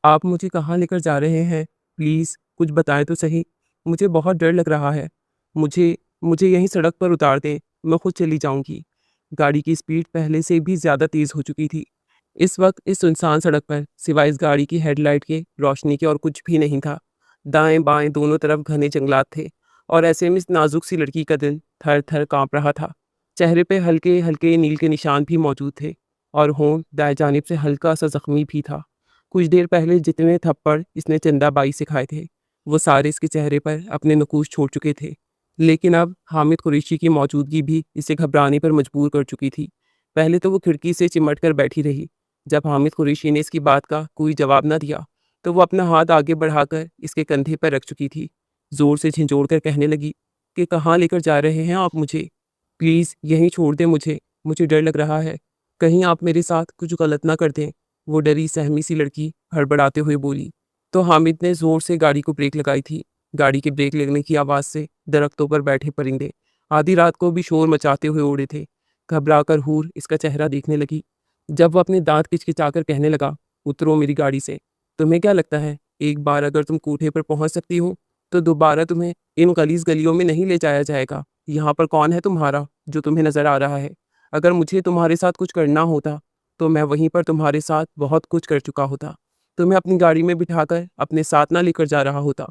आप मुझे कहाँ लेकर जा रहे हैं? प्लीज़ कुछ बताएँ तो सही। मुझे बहुत डर लग रहा है। मुझे मुझे यहीं सड़क पर उतार दें, मैं खुद चली जाऊँगी। गाड़ी की स्पीड पहले से भी ज़्यादा तेज़ हो चुकी थी। इस वक़्त इस सुनसान सड़क पर सिवाय इस गाड़ी की हेडलाइट के रोशनी के और कुछ भी नहीं था। दाएँ-बाएँ दोनों तरफ घने जंगलात थे और ऐसे में इस नाज़ुक-सी लड़की का दिल थर-थर काँप रहा था। चेहरे पे हल्के-हल्के नील के निशान भी मौजूद थे और होंठ दाएँ जानिब से हल्का-सा ज़ख्मी भी था। कुछ देर पहले जितने थप्पड़ इसने चंदा बाई से खाए थे, वो सारे इसके चेहरे पर अपने नकूश छोड़ चुके थे। लेकिन अब हामिद कुरैशी की मौजूदगी भी इसे घबराने पर मजबूर कर चुकी थी। पहले तो वो खिड़की से चिमट कर बैठी रही। जब हामिद कुरैशी ने इसकी बात का कोई जवाब न दिया, तो वो अपना हाथ आगे बढ़ाकर इसके कंधे पर रख चुकी थी। ज़ोर से झिंझोड़ कर कहने लगी कि कहाँ लेकर जा रहे हैं आप मुझे? प्लीज़ यहीं छोड़ दें मुझे डर लग रहा है। कहीं आप मेरे साथ कुछ गलत ना कर दें। वो डरी सहमी सी लड़की हड़बड़ाते हुए बोली। तो हामिद ने ज़ोर से गाड़ी को ब्रेक लगाई थी। गाड़ी के ब्रेक लगने की आवाज़ से दरख्तों पर बैठे परिंदे आधी रात को भी शोर मचाते हुए उड़े थे। घबराकर हूर इसका चेहरा देखने लगी। जब वो अपने दांत किचकिचाकर कहने लगा, उतरो मेरी गाड़ी से। तुम्हें क्या लगता है, एक बार अगर तुम कोठे पर पहुंच सकती हो तो दोबारा तुम्हें इन गलीज गलियों में नहीं ले जाया जाएगा। यहाँ पर कौन है तुम्हारा जो तुम्हें नजर आ रहा है? अगर मुझे तुम्हारे साथ कुछ करना होता तो मैं वहीं पर तुम्हारे साथ बहुत कुछ कर चुका होता। तुम्हें अपनी गाड़ी में बिठाकर अपने साथ ना लेकर जा रहा होता।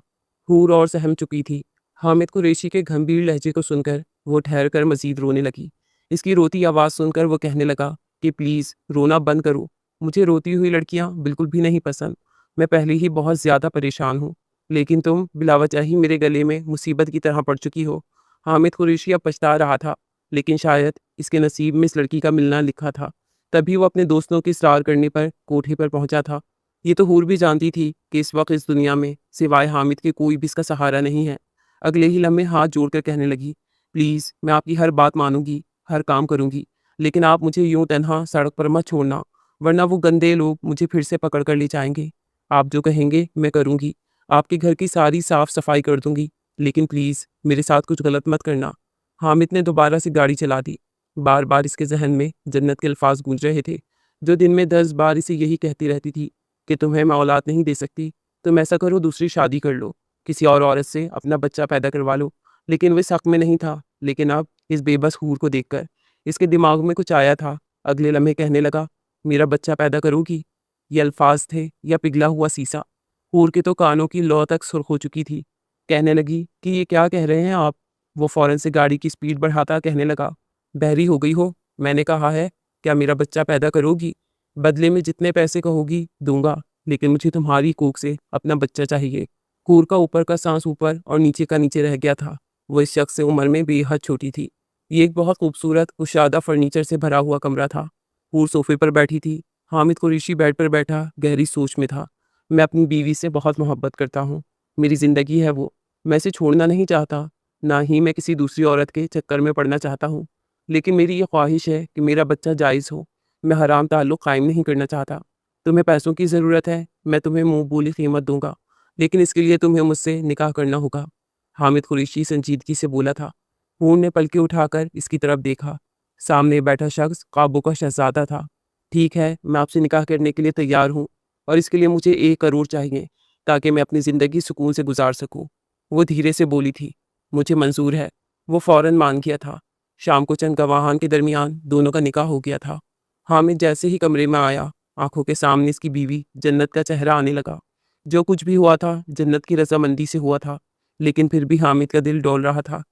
हूर और सहम चुकी थी। हामिद कुरैशी के गंभीर लहजे को सुनकर वो ठहर कर मजीद रोने लगी। इसकी रोती आवाज़ सुनकर वो कहने लगा कि प्लीज़ रोना बंद करो। मुझे रोती हुई लड़कियां बिल्कुल भी नहीं पसंद। मैं पहले ही बहुत ज़्यादा परेशान हूँ, लेकिन तुम बिलावजह ही मेरे गले में मुसीबत की तरह पड़ चुकी हो। हामिद कुरैशी अब पछता रहा था, लेकिन शायद इसके नसीब में इस लड़की का मिलना लिखा था। तभी वो अपने दोस्तों के इसरार करने पर कोठे पर पहुंचा था। ये तो हूर भी जानती थी कि इस वक्त इस दुनिया में सिवाय हामिद के कोई भी इसका सहारा नहीं है। अगले ही लम्हे हाथ जोड़कर कहने लगी, प्लीज़ मैं आपकी हर बात मानूंगी, हर काम करूंगी, लेकिन आप मुझे यूं तन्हा सड़क पर मत छोड़ना, वरना वो गंदे लोग मुझे फिर से पकड़ कर ले जाएंगे। आप जो कहेंगे मैं करूंगी। आपके घर की सारी साफ सफाई कर दूंगी, लेकिन प्लीज़ मेरे साथ कुछ गलत मत करना। हामिद ने दोबारा से गाड़ी चला दी। बार बार इसके जहन में जन्नत के अल्फाज गूंज रहे थे, जो दिन में 10 बार इसे यही कहती रहती थी कि तुम्हें मैं औलाद नहीं दे सकती। तुम ऐसा करो, दूसरी शादी कर लो, किसी और औरत से अपना बच्चा पैदा करवा लो। लेकिन वो इस हक में नहीं था। लेकिन अब इस बेबस हूर को देखकर इसके दिमाग में कुछ आया था। अगले लम्हे कहने लगा, मेरा बच्चा पैदा करोगी? ये अल्फाज थे या पिघला हुआ शीशा? हूर के तो कानों की लौ तक सुर्ख हो चुकी थी। कहने लगी कि ये क्या कह रहे हैं आप? वो फौरन से गाड़ी की स्पीड बढ़ाता कहने लगा, बहरी हो गई हो? मैंने कहा है, क्या मेरा बच्चा पैदा करोगी? बदले में जितने पैसे कहोगी दूंगा, लेकिन मुझे तुम्हारी कोख से अपना बच्चा चाहिए। हूर का ऊपर का सांस ऊपर और नीचे का नीचे रह गया था। वो इस शख्स से उम्र में बेहद छोटी थी। ये एक बहुत खूबसूरत कुशादा फर्नीचर से भरा हुआ कमरा था। हूर सोफे पर बैठी थी। हामिद कुरैशी बेड पर बैठा गहरी सोच में था। मैं अपनी बीवी से बहुत मोहब्बत करता हूँ। मेरी ज़िंदगी है वो। मैं इसे छोड़ना नहीं चाहता, ना ही मैं किसी दूसरी औरत के चक्कर में पड़ना चाहता हूँ। लेकिन मेरी ये ख्वाहिश है कि मेरा बच्चा जायज़ हो। मैं हराम ताल्लुक़ कायम नहीं करना चाहता। तुम्हें पैसों की ज़रूरत है, मैं तुम्हें मुँह बोली कीमत दूंगा, लेकिन इसके लिए तुम्हें मुझसे निकाह करना होगा। हामिद कुरैशी संजीदगी से बोला था। हूर ने पलकें उठाकर इसकी तरफ देखा। सामने बैठा शख्स काबू का शहजादा था। ठीक है, मैं आपसे निकाह करने के लिए तैयार हूँ, और इसके लिए मुझे 1 करोड़ चाहिए, ताकि मैं अपनी ज़िंदगी सुकून से गुजार सकूँ। वो धीरे से बोली थी। मुझे मंजूर है। वो फौरन मान गया था। शाम को चंद गवाहान के दरमियान दोनों का निकाह हो गया था। हामिद जैसे ही कमरे में आया, आंखों के सामने इसकी बीवी जन्नत का चेहरा आने लगा। जो कुछ भी हुआ था जन्नत की रजामंदी से हुआ था, लेकिन फिर भी हामिद का दिल डोल रहा था।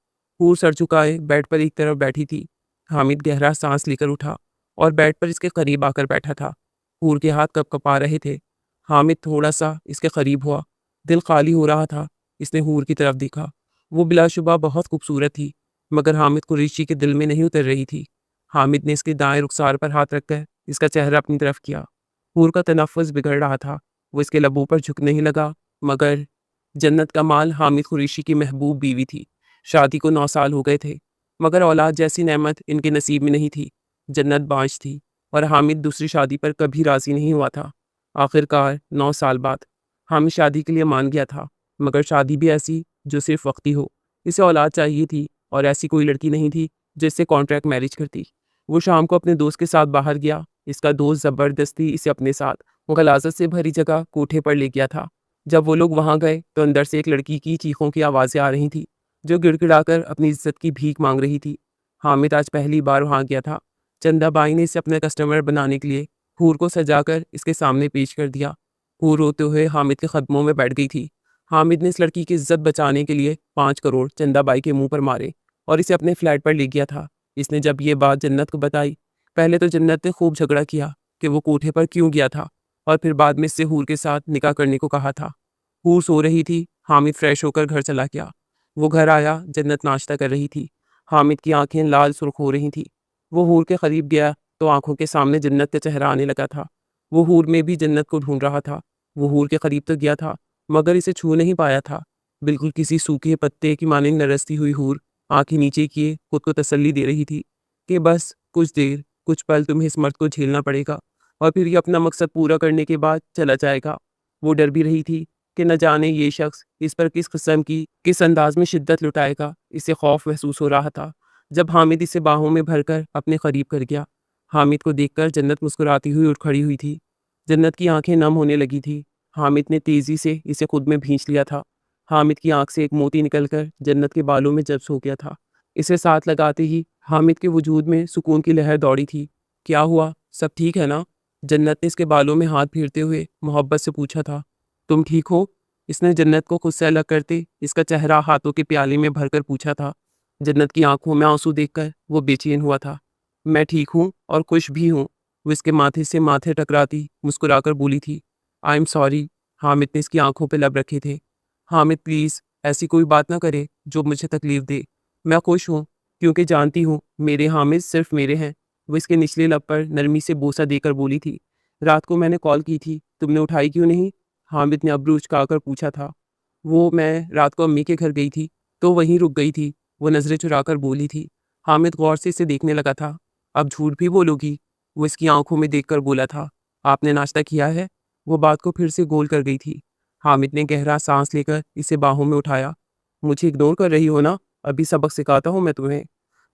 हूर सर झुकाए बेड पर एक तरफ बैठी थी। हामिद गहरा सांस लेकर उठा और बेड पर इसके करीब आकर बैठा था। हूर के हाथ कँपकपा रहे थे। हामिद थोड़ा सा इसके करीब हुआ। दिल खाली हो रहा था। इसने हूर की तरफ देखा। वो बिलाशुबा बहुत खूबसूरत थी, मगर हामिद कुरैशी के दिल में नहीं उतर रही थी। हामिद ने इसके दाएं रुखसार पर हाथ रखकर इसका चेहरा अपनी तरफ किया। हूर का तनफ़्फ़ुस बिगड़ रहा था। वो इसके लबों पर झुकने ही लगा, मगर जन्नत कमाल हामिद कुरैशी की महबूब बीवी थी। शादी को 9 साल हो गए थे, मगर औलाद जैसी नेमत इनके नसीब में नहीं थी। जन्नत बाँझ थी और हामिद दूसरी शादी पर कभी राज़ी नहीं हुआ था। आखिरकार 9 साल बाद हामिद शादी के लिए मान गया था, मगर शादी भी ऐसी जो सिर्फ वक्ती हो। इसे औलाद चाहिए थी, और ऐसी कोई लड़की नहीं थी जिससे कॉन्ट्रैक्ट मैरिज करती। वो शाम को अपने दोस्त के साथ बाहर गया। इसका दोस्त ज़बरदस्ती इसे अपने साथ गलाज़त से भरी जगह कोठे पर ले गया था। जब वो लोग वहाँ गए तो अंदर से एक लड़की की चीखों की आवाज़ें आ रही थी, जो गिड़गिड़ाकर अपनी इज़्ज़त की भीख माँग रही थी। हामिद आज पहली बार वहाँ गया था। चंदाबाई ने इसे अपने कस्टमर बनाने के लिए हूर को सजाकर इसके सामने पेश कर दिया। हूर रोते हुए हामिद के कदमों में बैठ गई थी। हामिद ने इस लड़की की इज़्ज़त बचाने के लिए 5 करोड़ चंदाबाई के मुँह पर मारे और इसे अपने फ्लैट पर ले गया था। इसने जब ये बात जन्नत को बताई, पहले तो जन्नत ने खूब झगड़ा किया कि वो कोठे पर क्यों गया था और फिर बाद में इससे हूर के साथ निकाह करने को कहा था। हूर सो रही थी, हामिद फ्रेश होकर घर चला गया। वो घर आया, जन्नत नाश्ता कर रही थी। हामिद की आंखें लाल सुर्ख हो रही थी। वो हूर के करीब गया तो आंखों के सामने जन्नत का चेहरा आने लगा था। वो हूर में भी जन्नत को ढूंढ रहा था। वो हूर के करीब तो गया था, मगर इसे छू नहीं पाया था। बिल्कुल किसी सूखे पत्ते की मानिंद नरसती हुई हूर आंखें नीचे किए खुद को तसल्ली दे रही थी कि बस कुछ देर, कुछ पल तुम्हें इस मर्द को झेलना पड़ेगा और फिर ये अपना मकसद पूरा करने के बाद चला जाएगा। वो डर भी रही थी कि न जाने ये शख्स इस पर किस किस्म की, किस अंदाज में शिद्दत लुटाएगा। इसे खौफ महसूस हो रहा था जब हामिद इसे बाहों में भरकर अपने करीब कर गया। हामिद को देखकर जन्नत मुस्कुराती हुई उठ खड़ी हुई थी। जन्नत की आंखें नम होने लगी थी। हामिद ने तेजी से इसे खुद में भींच लिया था। हामिद की आंख से एक मोती निकलकर जन्नत के बालों में जब्स हो गया था। इसे साथ लगाते ही हामिद के वजूद में सुकून की लहर दौड़ी थी। क्या हुआ, सब ठीक है ना? जन्नत ने इसके बालों में हाथ फेरते हुए मोहब्बत से पूछा था। तुम ठीक हो? इसने जन्नत को खुद से अलग करते इसका चेहरा हाथों के प्याले में भरकर पूछा था। जन्नत की आंखों में आंसू देखकर वो बेचैन हुआ था। मैं ठीक हूँ और खुश भी हूँ। वो इसके माथे से माथे टकराती मुस्कुराकर बोली थी। I am sorry. हामिद ने इसकी आंखों पे लब रखे थे। हामिद प्लीज़ ऐसी कोई बात ना करे जो मुझे तकलीफ दे। मैं खुश हूँ क्योंकि जानती हूँ मेरे हामिद सिर्फ मेरे हैं। वो इसके निचले लब पर नरमी से बोसा देकर बोली थी। रात को मैंने कॉल की थी, तुमने उठाई क्यों नहीं? हामिद ने अब्रू उचकाकर पूछा था। वो मैं रात को अम्मी के घर गई थी, तो वहीं रुक गई थी। वो नज़रें चुराकर बोली थी। हामिद गौर से इसे देखने लगा था। अब झूठ भी बोलोगी? वो इसकी आंखों में देखकर बोला था। आपने नाश्ता किया है? वो बात को फिर से गोल कर गई थी। हामिद ने गहरा सांस लेकर इसे बाहों में उठाया। मुझे इग्नोर कर रही हो ना? अभी सबक सिखाता हूँ मैं तुम्हें।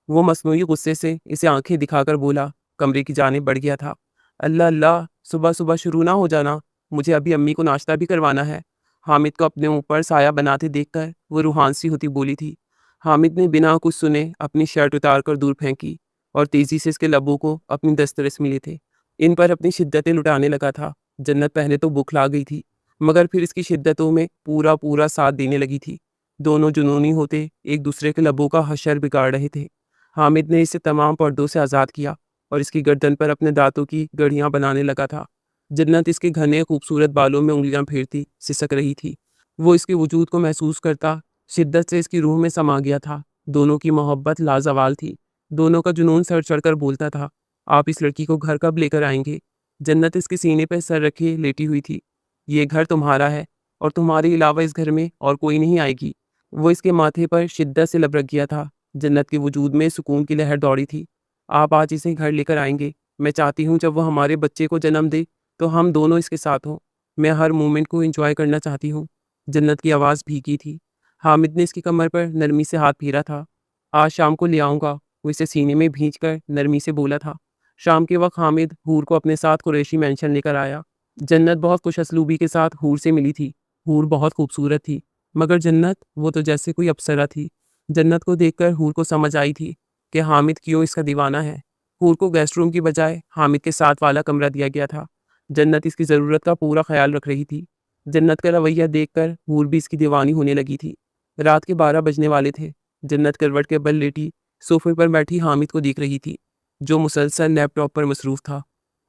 वो मसनूई गुस्से से इसे आंखें दिखाकर बोला। कमरे की जानिब बढ़ गया था। अल्लाह अल्लाह, सुबह सुबह शुरू ना हो जाना। मुझे अभी अम्मी को नाश्ता भी करवाना है। हामिद को अपने ऊपर साया बनाते देखकर वो रूहान सी होती बोली थी। हामिद ने बिना कुछ सुने अपनी शर्ट उतार कर दूर फेंकी और तेजी से इसके लबों को अपनी दस्तरस मिले थे। इन पर अपनी शिद्दतें लुटाने लगा था। जन्नत पहले तो बुखला गई थी, मगर फिर इसकी शिद्दतों में पूरा पूरा साथ देने लगी थी। दोनों जुनूनी होते एक दूसरे के लबों का हशर बिगाड़ रहे थे। हामिद ने इसे तमाम पर्दों से आज़ाद किया और इसकी गर्दन पर अपने दांतों की गड़ियां बनाने लगा था। जन्नत इसके घने खूबसूरत बालों में उंगलियां फेरती सिसक रही थी। वो इसके वजूद को महसूस करता शिद्दत से इसकी रूह में समा गया था। दोनों की मोहब्बत लाजवाल थी। दोनों का जुनून सर चढ़कर बोलता था। आप इस लड़की को घर कब लेकर आएंगे? जन्नत इसके सीने पर सर रखे लेटी हुई थी। ये घर तुम्हारा है और तुम्हारे अलावा इस घर में और कोई नहीं आएगी। वो इसके माथे पर शिद्दत से लबरक गया था। जन्नत के वजूद में सुकून की लहर दौड़ी थी। आप आज इसे घर लेकर आएंगे। मैं चाहती हूँ जब वो हमारे बच्चे को जन्म दे तो हम दोनों इसके साथ हों। मैं हर मोमेंट को एंजॉय करना चाहती हूँ। जन्नत की आवाज़ भीगी थी। हामिद ने इसकी कमर पर नरमी से हाथ फेरा था। आज शाम को ले आऊँगा। वो इसे सीने में भींच कर नरमी से बोला था। शाम के वक्त हामिद हूर को अपने साथ कुरैशी मैंशन लेकर आया। जन्नत बहुत खुश असलूबी के साथ हूर से मिली थी। हूर बहुत खूबसूरत थी, मगर जन्नत वो तो जैसे कोई अप्सरा थी। जन्नत को देखकर हूर को समझ आई थी कि हामिद क्यों इसका दीवाना है। हूर को गेस्ट रूम की बजाय हामिद के साथ वाला कमरा दिया गया था। जन्नत इसकी ज़रूरत का पूरा ख्याल रख रही थी। जन्नत का रवैया देखकर हूर भी इसकी दीवानी होने लगी थी। रात के 12 बजने वाले थे। जन्नत करवट के बल लेटी सोफे पर बैठी हामिद को देख रही थी, जो मुसलसल लैपटॉप पर मसरूफ़ था।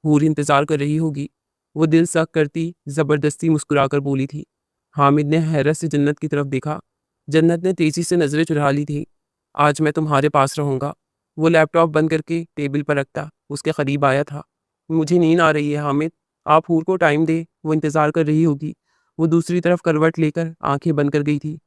हूर इंतज़ार कर रही होगी। वो दिल सख्त करती ज़बरदस्ती मुस्कुराकर बोली थी। हामिद ने हैरत से जन्नत की तरफ देखा। जन्नत ने तेज़ी से नज़रें चुरा ली थी। आज मैं तुम्हारे पास रहूँगा। वो लैपटॉप बंद करके टेबल पर रखता उसके करीब आया था। मुझे नींद आ रही है हामिद, आप हूर को टाइम दे, वो इंतज़ार कर रही होगी। वो दूसरी तरफ करवट लेकर आंखें बंद कर गई थी।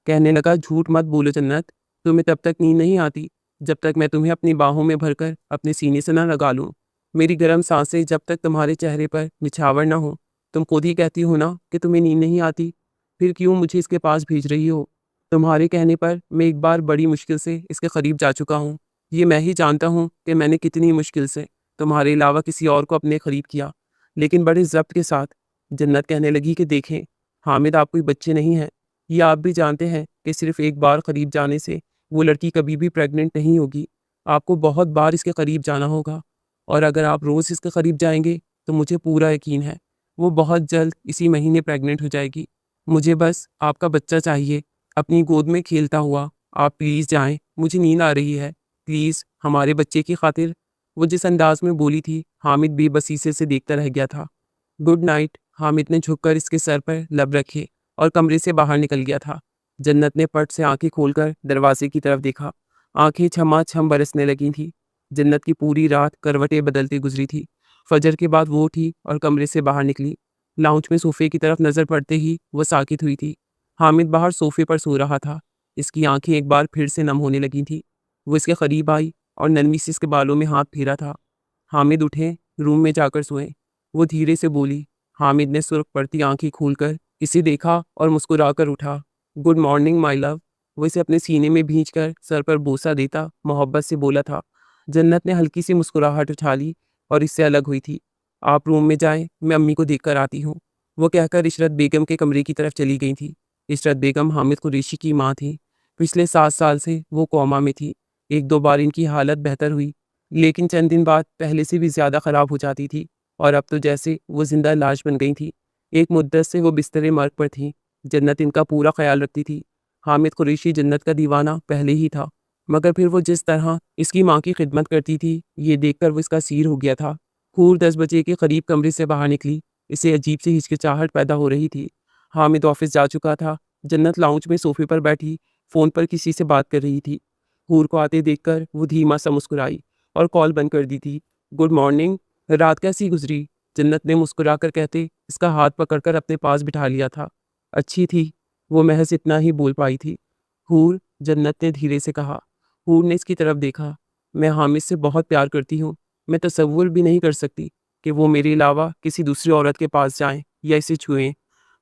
कहने लगा, झूठ मत बोलो जन्नत, तुम्हें तब तक नींद नहीं आती जब तक मैं तुम्हें अपनी बाहों में भरकर अपने सीने से ना लगा लूँ। मेरी गर्म सांसें जब तक तुम्हारे चेहरे पर निछावर ना हो। तुम खुद ही कहती हो ना कि तुम्हें नींद नहीं आती, फिर क्यों मुझे इसके पास भेज रही हो? तुम्हारे कहने पर मैं एक बार बड़ी मुश्किल से इसके करीब जा चुका हूँ। ये मैं ही जानता हूँ कि मैंने कितनी मुश्किल से तुम्हारे अलावा किसी और को अपने करीब किया। लेकिन बड़े ज़ब्त के साथ। जन्नत कहने लगी कि देखें, हामिद आप कोई बच्चे नहीं हैं। ये आप भी जानते हैं कि सिर्फ़ एक बार करीब जाने से वो लड़की कभी भी प्रेग्नेंट नहीं होगी। आपको बहुत बार इसके करीब जाना होगा, और अगर आप रोज़ इसके करीब जाएँगे, तो मुझे पूरा यकीन है, वो बहुत जल्द इसी महीने प्रेग्नेंट हो जाएगी। मुझे बस आपका बच्चा चाहिए, अपनी गोद में खेलता हुआ। आप प्लीज़ जाएँ, मुझे नींद आ रही है। प्लीज़, हमारे बच्चे की खातिर। वो जिस अंदाज़ में बोली थी, हामिद बेबसी से देखता रह गया था। गुड नाइट, हामिद ने झुककर इसके सर पर लब रखे और कमरे से बाहर निकल गया था। जन्नत ने पट से आंखें खोलकर दरवाजे की तरफ देखा। आंखें छमा-छम बरसने लगी थीं। जन्नत की पूरी रात करवटें बदलती गुजरी थी। फजर के बाद वो उठी और कमरे से बाहर निकली। लाउंज में सोफे की तरफ नज़र पड़ते ही वो साकित हुई थी। हामिद बाहर सोफे पर सो रहा था। इसकी आंखें एक बार फिर से नम होने लगी थीं। वो इसके करीब आई और नरमी से इसके बालों में हाथ फेरा था। हामिद उठे, रूम में जाकर सोए। वो धीरे से बोली। हामिद ने सुर्ख पड़ती आंखें खोलकर इसे देखा और मुस्कुराकर उठा। Good morning my love. वो इसे अपने सीने में भींचकर सर पर बोसा देता मोहब्बत से बोला था। जन्नत ने हल्की सी मुस्कुराहट उठा ली और इससे अलग हुई थी। आप रूम में जाएं, मैं अम्मी को देख कर आती हूँ। वो कहकर इशरत बेगम के कमरे की तरफ चली गई थी। इशरत बेगम हामिद कुरैशी की माँ थी। पिछले 7 साल से वो कोमा में थी। एक दो बार इनकी हालत बेहतर हुई, लेकिन चंद दिन बाद पहले से भी ज़्यादा ख़राब हो जाती थी, और अब तो जैसे वो ज़िंदा लाश बन गई थी। एक मुद्दत से वो बिस्तरे मर्ग पर थी। जन्नत इनका पूरा ख्याल रखती थी। हामिद कुरैशी जन्नत का दीवाना पहले ही था, मगर फिर वो जिस तरह इसकी माँ की खिदमत करती थी, ये देखकर वो इसका असीर हो गया था। हूर 10 बजे के करीब कमरे से बाहर निकली। इसे अजीब सी हिचकिचाहट पैदा हो रही थी। हामिद ऑफिस जा चुका था। जन्नत लाउंज में सोफे पर बैठी फ़ोन पर किसी से बात कर रही थी। हूर को आते देखकर वो धीमा सा मुस्कुराई और कॉल बंद कर दी थी। गुड मॉर्निंग, रात कैसी गुजरी? जन्नत ने मुस्कुराकर कहते इसका हाथ पकड़कर अपने पास बिठा लिया था। अच्छी थी, वो महज इतना ही बोल पाई थी। हूर, जन्नत ने धीरे से कहा। हूर ने इसकी तरफ देखा। मैं हामिद से बहुत प्यार करती हूँ। मैं तसव्वुर भी नहीं कर सकती कि वो मेरे अलावा किसी दूसरी औरत के पास जाएं या इसे छुएं।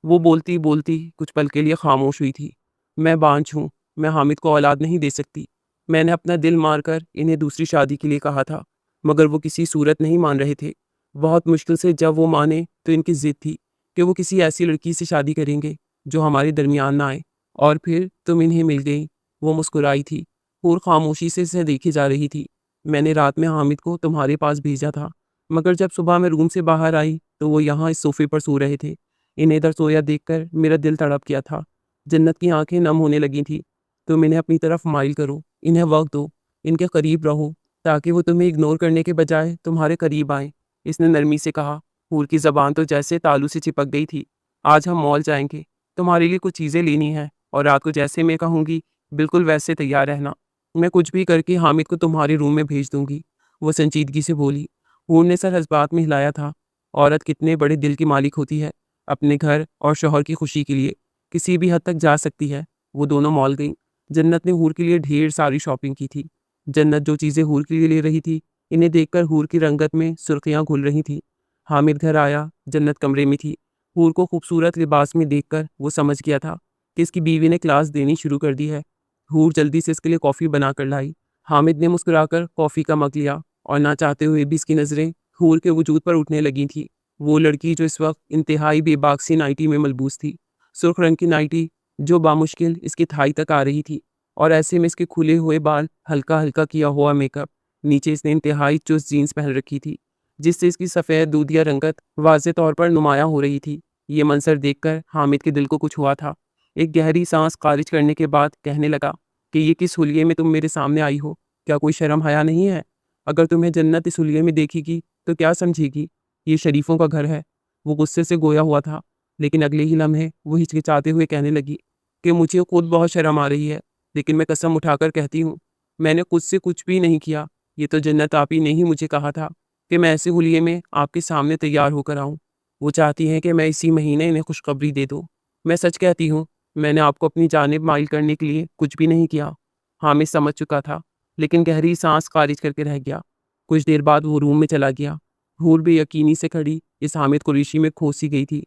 वो बोलती बोलती कुछ पल के लिए खामोश हुई थी। मैं बांझ हूँ, मैं हामिद को औलाद नहीं दे सकती। मैंने अपना दिल मारकर इन्हें दूसरी शादी के लिए कहा था, मगर वो किसी सूरत नहीं मान रहे थे। बहुत मुश्किल से जब वो माने तो इनकी जिद थी कि वो किसी ऐसी लड़की से शादी करेंगे जो हमारे दरमियान ना आए। और फिर तुम इन्हें मिल गई। वो मुस्कुराई थी और खामोशी से इसे देखी जा रही थी। मैंने रात में हामिद को तुम्हारे पास भेजा था, मगर जब सुबह मैं रूम से बाहर आई तो वो यहाँ इस सोफे पर सो रहे थे। इन्हें इधर सोया देखकर मेरा दिल तड़प गया था। जन्नत की आंखें नम होने लगी थी। तुम इन्हें अपनी तरफ माइल करो, इन्हें वक्त दो, इनके करीब रहो, ताकि वो तुम्हें इग्नोर करने के बजाय तुम्हारे करीब आए। इसने नरमी से कहा। हूर की ज़बान तो जैसे तालू से चिपक गई थी। आज हम मॉल जाएंगे, तुम्हारे लिए कुछ चीज़ें लेनी हैं, और रात को जैसे मैं कहूँगी बिल्कुल वैसे तैयार रहना। मैं कुछ भी करके हामिद को तुम्हारे रूम में भेज दूंगी। वो संजीदगी से बोली। हूर ने सर इस बात में हिलाया था। औरत कितने बड़े दिल की मालिक होती है। अपने घर और शौहर की खुशी के लिए किसी भी हद तक जा सकती है। वो दोनों मॉल गईं। जन्नत ने हूर के लिए ढेर सारी शॉपिंग की थी। जन्नत जो चीज़ें हूर के लिए ले रही थी, इन्हें देखकर हूर की रंगत में सुर्खियां घुल रही थीं। हामिद घर आया, जन्नत कमरे में थी। हूर को खूबसूरत लिबास में देखकर वो समझ गया था कि इसकी बीवी ने क्लास देनी शुरू कर दी है। हूर जल्दी से इसके लिए कॉफ़ी बनाकर लाई। हामिद ने मुस्कुराकर कॉफ़ी का मग लिया, और ना चाहते हुए भी इसकी नज़रें हूर के वजूद पर उठने लगी थी। वो लड़की जो इस वक्त इंतहाई बेबाक सी नाइटी में मलबूस थी। सुर्ख रंग की नाइटी जो बामुश्किल इसकी थाई तक आ रही थी, और ऐसे में इसके खुले हुए बाल, हल्का हल्का किया हुआ मेकअप। नीचे इसने इंतहाई चुस्त जीन्स पहन रखी थी, जिससे इसकी सफ़ेद दूधिया रंगत वाज़े तौर पर नुमायां हो रही थी। ये मंजर देखकर हामिद के दिल को कुछ हुआ था। एक गहरी सांस खारिज करने के बाद कहने लगा कि ये किस हुलिये में तुम मेरे सामने आई हो? क्या कोई शर्म हया नहीं है? अगर तुम्हें जन्नत इस हुलिये में देखेगी तो क्या समझेगी? ये शरीफों का घर है। वो गुस्से से गोया हुआ था, लेकिन अगले ही लम्हे वो हिचकिचाते हुए कहने लगी कि मुझे खुद बहुत शर्म आ रही है, लेकिन मैं कसम उठाकर कहती हूँ, मैंने खुद से कुछ भी नहीं किया। ये तो जन्नत आप ही ने ही मुझे कहा था कि मैं ऐसे हुलिये में आपके सामने तैयार होकर आऊँ। वो चाहती हैं कि मैं इसी महीने इन्हें खुशखबरी दे दूँ। मैं सच कहती हूँ, मैंने आपको अपनी जानिब माइल करने के लिए कुछ भी नहीं किया। हामिद समझ चुका था, लेकिन गहरी सांस खारिज करके रह गया। कुछ देर बाद वो रूम में चला गया। हूर बेयकीनी से खड़ी इस हामिद कुरैशी में खोसी गई थी।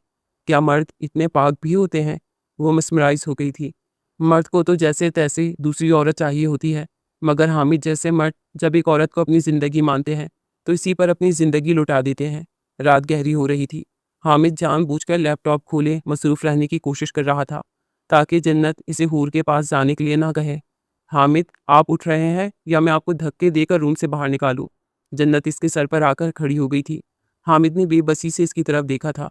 क्या मर्द इतने पाक भी होते हैं? वो मिसमराइज हो गई थी। मर्द को तो जैसे तैसे दूसरी औरत चाहिए होती है, मगर हामिद जैसे मर्द जब एक औरत को अपनी ज़िंदगी मानते हैं तो इसी पर अपनी ज़िंदगी लुटा देते हैं। रात गहरी हो रही थी। हामिद जानबूझकर लैपटॉप खोले मसरूफ़ रहने की कोशिश कर रहा था, ताकि जन्नत इसे हूर के पास जाने के लिए ना कहे। हामिद, आप उठ रहे हैं या मैं आपको धक्के देकर रूम से बाहर निकालूँ? जन्नत इसके सर पर आकर खड़ी हो गई थी। हामिद ने बेबसी से इसकी तरफ देखा था।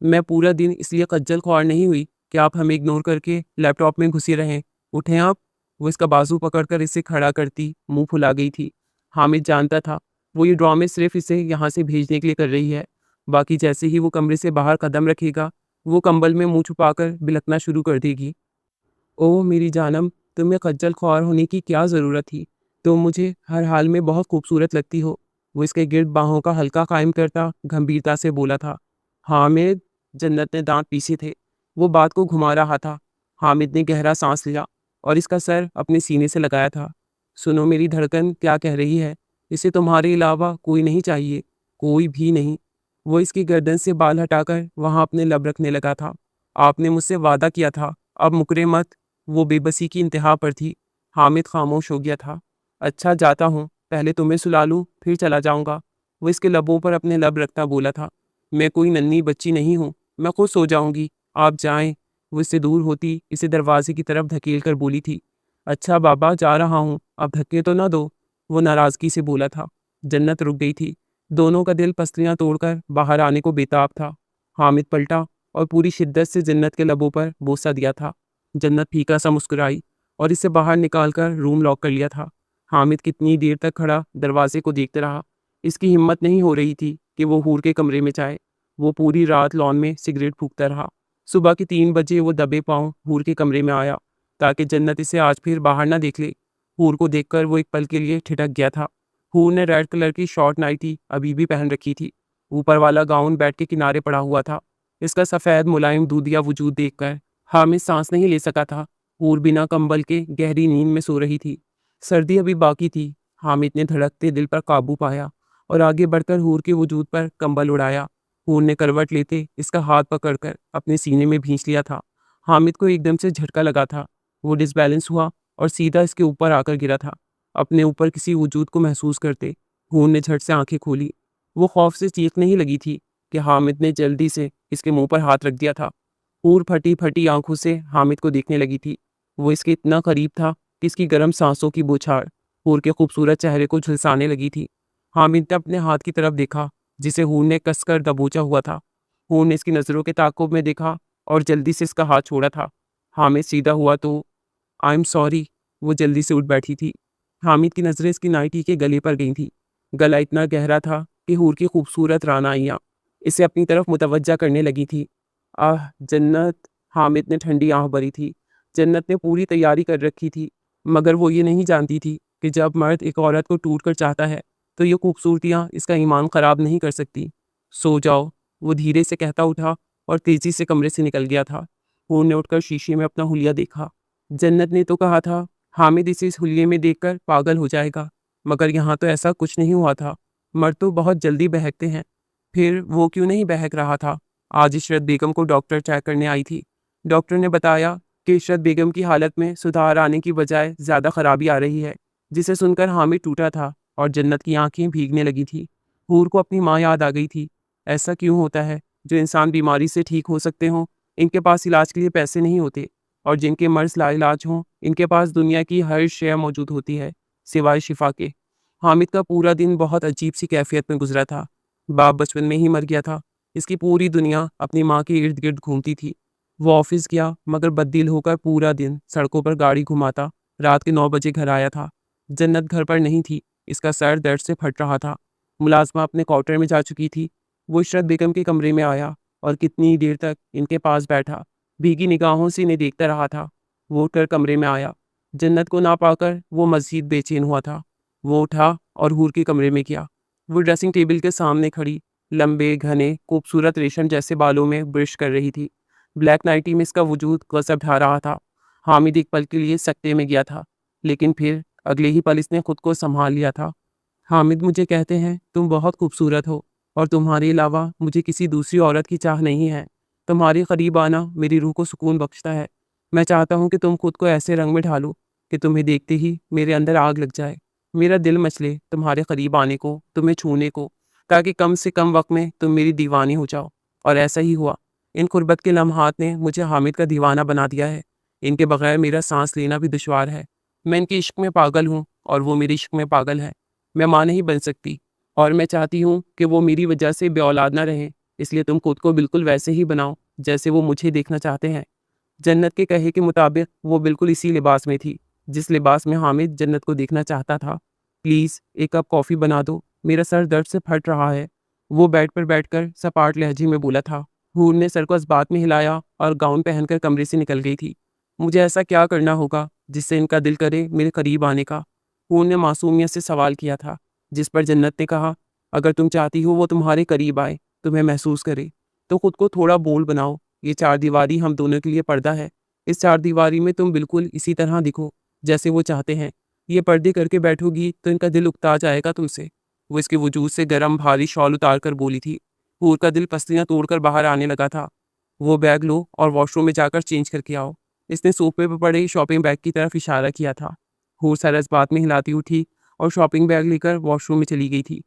मैं पूरा दिन इसलिए खज्जल ख्वार नहीं हुई कि आप हमें इग्नोर करके लैपटॉप में घुसे रहें। उठें आप। वो इसका बाजू पकड़कर इसे खड़ा करती मुंह फुला गई थी। हामिद जानता था वो ये ड्रामे सिर्फ इसे यहाँ से भेजने के लिए कर रही है। बाकी जैसे ही वो कमरे से बाहर कदम रखेगा, वो कंबल में मुंह छुपाकर बिलखना शुरू कर देगी। ओह मेरी जानम, तुम्हें खज्जल ख्वार होने की क्या ज़रूरत थी? तुम मुझे हर हाल में बहुत खूबसूरत लगती हो। वो इसके गिर्द बाहों का हल्का कायम करता गंभीरता से बोला था। हामिद, जन्नत ने दांत पीसे थे। वो बात को घुमा रहा था। हामिद ने गहरा सांस लिया और इसका सर अपने सीने से लगाया था। सुनो मेरी धड़कन क्या कह रही है। इसे तुम्हारे अलावा कोई नहीं चाहिए, कोई भी नहीं। वो इसकी गर्दन से बाल हटाकर वहां अपने लब रखने लगा था। आपने मुझसे वादा किया था, अब मुकरे मत। वो बेबसी की इंतहा पर थी। हामिद खामोश हो गया था। अच्छा जाता हूँ, पहले तुम्हें सुला लूँ फिर चला जाऊँगा। वो इसके लबों पर अपने लब रखता बोला था। मैं कोई नन्ही बच्ची नहीं हूँ, मैं खुद सो जाऊँगी, आप जाएं। वो इससे दूर होती इसे दरवाजे की तरफ धकेल कर बोली थी। अच्छा बाबा जा रहा हूँ, अब धक्के तो ना दो। वो नाराज़गी से बोला था। जन्नत रुक गई थी। दोनों का दिल पसलियाँ तोड़कर बाहर आने को बेताब था। हामिद पलटा और पूरी शिद्दत से जन्नत के लबों पर बोसा दिया था। जन्नत फीका सा मुस्कुराई और इसे बाहर निकालकर रूम लॉक कर लिया था। हामिद कितनी देर तक खड़ा दरवाजे को देखते रहा। इसकी हिम्मत नहीं हो रही थी कि वो हूर के कमरे में जाए। वो पूरी रात लॉन में सिगरेट फूकता रहा। सुबह के 3 बजे वो दबे पांव हूर के कमरे में आया, ताकि जन्नत इसे आज फिर बाहर ना देख ले। हूर को देखकर वो एक पल के लिए ठिठक गया था। हूर ने रेड कलर की शॉर्ट नाइटी अभी भी पहन रखी थी। ऊपर वाला गाउन बेड के किनारे पड़ा हुआ था। इसका सफ़ेद मुलायम दूधिया वजूद देखकर हामिद सांस नहीं ले सका था। हूर बिना कंबल के गहरी नींद में सो रही थी। सर्दी अभी बाकी थी। हामिद ने धड़कते दिल पर काबू पाया और आगे बढ़कर हूर के वजूद पर कंबल उड़ाया। हूर ने करवट लेते इसका हाथ पकड़कर अपने सीने में भींच लिया था। हामिद को एकदम से झटका लगा था। वो डिसबैलेंस हुआ और सीधा इसके ऊपर आकर गिरा था। अपने ऊपर किसी वजूद को महसूस करते हूर ने झट से आंखें खोली। वो खौफ से चीखने ही लगी थी कि हामिद ने जल्दी से इसके मुंह पर हाथ रख दिया था। हूर फटी फटी आंखों से हामिद को देखने लगी थी। वो इसके इतना करीब था कि इसकी गर्म सांसों की बौछार हूर के खूबसूरत चेहरे को झुलसाने लगी थी। हामिद ने अपने हाथ की तरफ देखा, जिसे हूर ने कसकर दबोचा हुआ था। हूर ने इसकी नज़रों के ताक़ुब में देखा और जल्दी से इसका हाथ छोड़ा था। हामिद सीधा हुआ तो आई एम सॉरी। वो जल्दी से उठ बैठी थी। हामिद की नज़रें इसकी नाइटी के गले पर गई थी। गला इतना गहरा था कि हूर की खूबसूरत रानाइयाँ इसे अपनी तरफ मुतवज्जा करने लगी थी। आह जन्नत, हामिद ने ठंडी आह भरी थी। जन्नत ने पूरी तैयारी कर रखी थी, मगर वो ये नहीं जानती थी कि जब मर्द एक औरत को टूट कर चाहता है तो ये खूबसूरतियाँ इसका ईमान ख़राब नहीं कर सकती। सो जाओ, वो धीरे से कहता उठा और तेज़ी से कमरे से निकल गया था। हूर ने उठकर शीशे में अपना हुलिया देखा। जन्नत ने तो कहा था हामिद इसे इस हुलिये में देखकर पागल हो जाएगा, मगर यहाँ तो ऐसा कुछ नहीं हुआ था। मर्द तो बहुत जल्दी बहकते हैं। फिर वो क्यों नहीं बहक रहा था? आज इशरत बेगम को डॉक्टर चेक करने आई थी। डॉक्टर ने बताया कि इशरत बेगम की हालत में सुधार आने की बजाय ज़्यादा खराबी आ रही है, जिसे सुनकर हामिद टूटा था और जन्नत की आंखें भीगने लगी थी। हूर को अपनी माँ याद आ गई थी। ऐसा क्यों होता है जो इंसान बीमारी से ठीक हो सकते हों, इनके पास इलाज के लिए पैसे नहीं होते, और जिनके मर्ज लाइलाज हों, इनके पास दुनिया की हर शय मौजूद होती है सिवाय शिफा के। हामिद का पूरा दिन बहुत अजीब सी कैफियत में गुजरा था। बाप बचपन में ही मर गया था। इसकी पूरी दुनिया अपनी माँ के इर्द गिर्द घूमती थी। वो ऑफिस गया, मगर बददिल होकर पूरा दिन सड़कों पर गाड़ी घुमाता रात के 9 बजे घर आया था। जन्नत घर पर नहीं थी। इसका सर दर्द से फट रहा था। मुलाजमा अपने क्वार्टर में जा चुकी थी। वो इशरत बेगम के कमरे में आया और कितनी देर तक इनके पास बैठा भीगी निगाहों से इन्हें देखता रहा था। वो उठकर कमरे में आया। जन्नत को ना पाकर वो मज़ीद बेचैन हुआ था। वो उठा और हूर के कमरे में गया। वो ड्रेसिंग टेबल के सामने खड़ी लंबे घने खूबसूरत रेशम जैसे बालों में ब्रश कर रही थी। ब्लैक नाइटी में इसका वजूद गजब ढा रहा था। हामिद एक पल के लिए सकते में गया था, लेकिन फिर अगले ही पल इसने खुद को संभाल लिया था। हामिद, मुझे कहते हैं तुम बहुत खूबसूरत हो और तुम्हारे अलावा मुझे किसी दूसरी औरत की चाह नहीं है। तुम्हारे करीब आना मेरी रूह को सुकून बख्शता है। मैं चाहता हूँ कि तुम खुद को ऐसे रंग में ढालो कि तुम्हें देखते ही मेरे अंदर आग लग जाए। मेरा दिल मचले तुम्हारे करीब आने को, तुम्हें छूने को। ताकि कम से कम वक्त में तुम मेरी दीवानी हो जाओ। और ऐसा ही हुआ। इन गुर्बत के लम्हात ने मुझे हामिद का दीवाना बना दिया है। इनके बगैर मेरा सांस लेना भी दुश्वार है। मैं इनके इश्क में पागल हूँ और वो मेरे इश्क में पागल है। मैं माँ नहीं बन सकती और मैं चाहती हूँ कि वो मेरी वजह से बेऔलाद ना रहें। इसलिए तुम खुद को बिल्कुल वैसे ही बनाओ जैसे वो मुझे देखना चाहते हैं। जन्नत के कहे के मुताबिक वो बिल्कुल इसी लिबास में थी, जिस लिबास में हामिद जन्नत को देखना चाहता था। प्लीज़ एक कप कॉफ़ी बना दो, मेरा सर दर्द से फट रहा है। वो बेड पर बैठकर सपाट लहजे में बोला था। हूर ने सर को इस बात में हिलाया और गाउन पहनकर कमरे से निकल गई थी। मुझे ऐसा क्या करना होगा जिससे इनका दिल करे मेरे करीब आने का? हूर ने मासूमियत से सवाल किया था, जिस पर जन्नत ने कहा, अगर तुम चाहती हो वो तुम्हारे करीब आए, तुम्हें महसूस करे, तो खुद को थोड़ा बोल्ड बनाओ। ये चारदीवारी हम दोनों के लिए पर्दा है। इस चारदीवारी में तुम बिल्कुल इसी तरह दिखो जैसे वो चाहते हैं। ये पर्दे करके बैठोगी तो इनका दिल उकता जाएगा तुमसे। वो इसके वजूद से गर्म भारी शॉल उतार कर बोली थी। हूर का दिल पसलियाँ तोड़कर बाहर आने लगा था। वो बैग लो और वॉशरूम में जाकर चेंज करके आओ। इसने सोफे पर पड़े शॉपिंग बैग की तरफ इशारा किया था। हूर सर इस बात में हिलाती उठी और शॉपिंग बैग लेकर वॉशरूम में चली गई थी।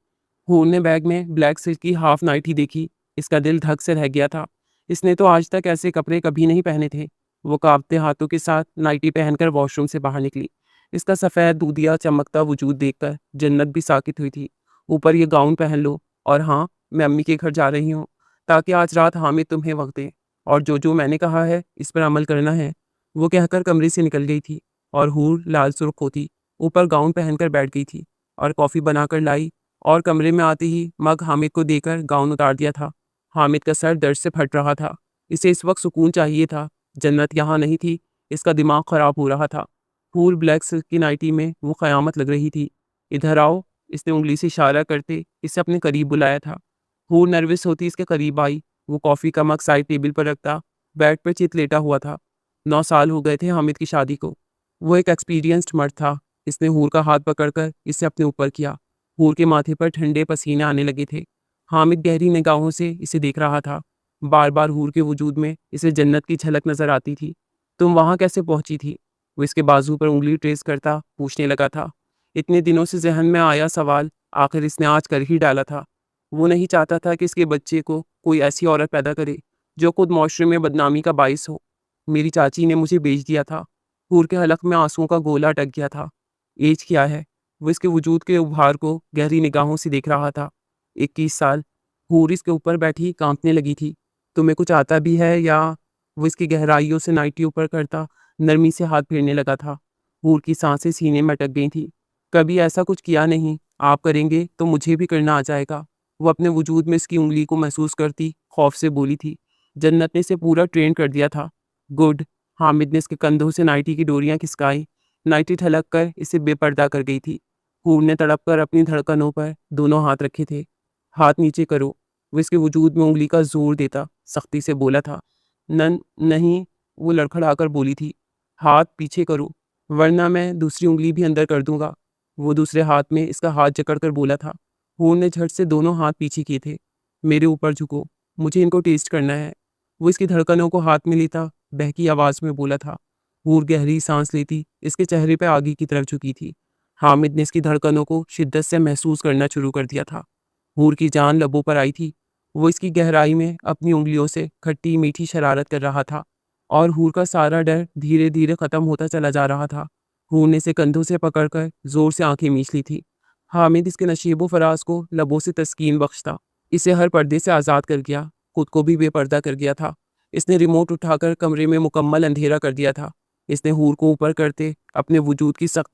हूर ने बैग में ब्लैक सिल्क की हाफ नाइटी देखी। इसका दिल धक से रह गया था। इसने तो आज तक ऐसे कपड़े कभी नहीं पहने थे। वो कांपते हाथों के साथ नाइटी पहनकर वॉशरूम से बाहर निकली। इसका सफ़ेद दूधिया चमकता वजूद देखकर जन्नत भी साकित हुई थी। ऊपर ये गाउन पहन लो और हाँ, मैं अम्मी के घर जा रही हूँ ताकि आज रात हामिद तुम्हें वक्त दे और जो जो मैंने कहा है इस पर अमल करना है। वो कहकर कमरे से निकल गई थी और हूर लाल सुर्ख होती ऊपर गाउन पहनकर बैठ गई थी और कॉफ़ी बनाकर लाई और कमरे में आते ही मग हामिद को देकर गाउन उतार दिया था। हामिद का सर दर्द से फट रहा था। इसे इस वक्त सुकून चाहिए था। जन्नत यहाँ नहीं थी। इसका दिमाग खराब हो रहा था। फूल ब्लैक सिल्क की नाइटी में वो क़यामत लग रही थी। इधर आओ, इसने उंगली से इशारा करते इसे अपने करीब बुलाया था। हूर नर्वस होती इसके करीब आई। वो कॉफ़ी का मग साइड टेबल पर रखता बेड पर चित लेटा हुआ था। 9 साल हो गए थे हामिद की शादी को। वो एक एक्सपीरियंस्ड मर्द था। इसने हूर का हाथ पकड़कर इसे अपने ऊपर किया। हूर के माथे पर ठंडे पसीने आने लगे थे। हामिद गहरी निगाहों से इसे देख रहा था। बार बार हूर के वजूद में इसे जन्नत की झलक नजर आती थी। तुम वहाँ कैसे पहुंची थी? वो इसके बाजू पर उंगली ट्रेस करता पूछने लगा था। इतने दिनों से जहन में आया सवाल आखिर इसने आज कर ही डाला था। वो नहीं चाहता था कि इसके बच्चे को कोई ऐसी औरत पैदा करे जो खुद माशरे में बदनामी का बाइस हो। मेरी चाची ने मुझे बेच दिया था। हूर के हलक में आंसुओं का गोला अटक गया था। एज क्या है? वो इसके वजूद के उभार को गहरी निगाहों से देख रहा था। 21 साल। हूर इसके ऊपर बैठी कांपने लगी थी। तुम्हें कुछ आता भी है या? वो इसकी गहराइयों से नाइटी ऊपर करता नरमी से हाथ फेरने लगा था। हूर की सांसें सीने में अटक गई थी। कभी ऐसा कुछ किया नहीं। आप करेंगे तो मुझे भी करना आ जाएगा। वो अपने वजूद में इसकी उंगली को महसूस करती खौफ से बोली थी। जन्नत ने इसे पूरा ट्रेन कर दिया था। गुड। हामिद ने इसके कंधों से नाइटी की डोरियां खिसकाई। नाइटी ठलक कर इसे बेपर्दा कर गई थी। हूर ने तड़प कर अपनी धड़कनों पर दोनों हाथ रखे थे। हाथ नीचे करो। वो इसके वजूद में उंगली का जोर देता सख्ती से बोला था। नहीं, वो लड़खड़ाकर बोली थी। हाथ पीछे करो वरना मैं दूसरी उंगली भी अंदर कर दूंगा। वो दूसरे हाथ में इसका हाथ जकड़कर बोला था। हूर ने झट से दोनों हाथ पीछे किए थे। मेरे ऊपर झुको, मुझे इनको टेस्ट करना है। वो इसकी धड़कनों को हाथ में लेता बहकी आवाज में बोला था। हूर गहरी सांस लेती इसके चेहरे पर आगे की तरफ झुकी थी। हामिद ने इसकी धड़कनों को शिद्दत से महसूस करना शुरू कर दिया था। हूर की जान लबों पर आई थी। वो इसकी गहराई में अपनी उंगलियों से खट्टी मीठी शरारत कर रहा था और हूर का सारा डर धीरे धीरे खत्म होता चला जा रहा था। हूर ने इसे कंधों से पकड़कर जोर से आंखें मीच ली थी। हामिद इसके नशीबो फराज को लबों से तस्कीन बख्शता इसे हर पर्दे से आज़ाद कर गया। खुद को भी बेपर्दा कर गया था। इसने रिमोट उठाकर कमरे में मुकम्मल अंधेरा कर दिया था। इसने हूर को ऊपर करते अपने वजूद की सख्त